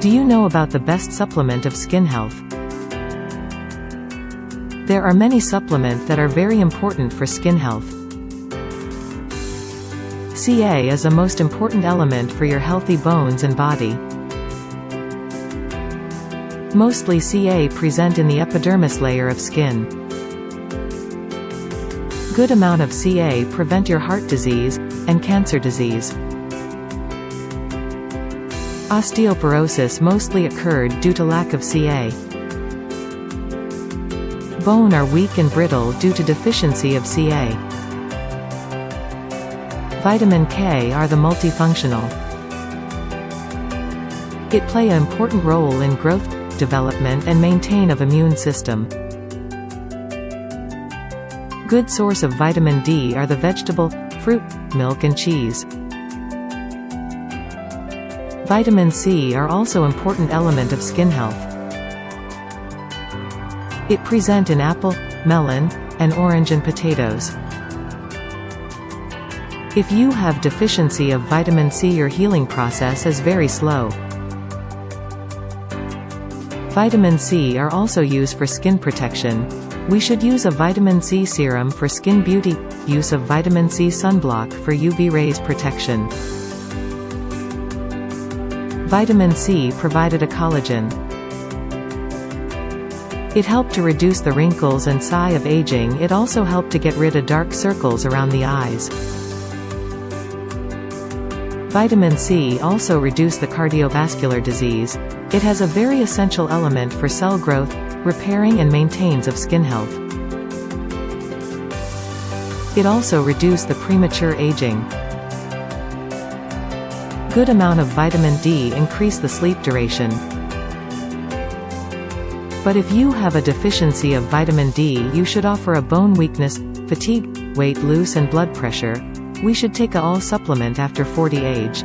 Do you know about the best supplement of skin health? There are many supplements that are very important for skin health. Ca is a most important element for your healthy bones and body. Mostly Ca present in the epidermis layer of skin. Good amount of Ca prevent your heart disease and cancer disease. Osteoporosis mostly occurred due to lack of Ca. Bone are weak and brittle due to deficiency of Ca. Vitamin K are the multifunctional. It play an important role in growth, development and maintain of immune system. Good source of vitamin D are the vegetable, fruit, milk and cheese. Vitamin C are also important element of skin health. It present in apple, melon, and orange and potatoes. If you have deficiency of vitamin C, your healing process is very slow. Vitamin C are also used for skin protection. We should use a vitamin C serum for skin beauty. Use of vitamin C sunblock for UV rays protection. Vitamin C provided a collagen. It helped to reduce the wrinkles and sign of aging. It also helped to get rid of dark circles around the eyes. Vitamin C also reduce the cardiovascular disease. It has a very essential element for cell growth, repairing and maintains of skin health. It also reduce the premature aging. Good amount of vitamin D increase the sleep duration. But if you have a deficiency of vitamin D, you should offer a bone weakness, fatigue, weight loss and blood pressure. We should take a all supplement after 40 age.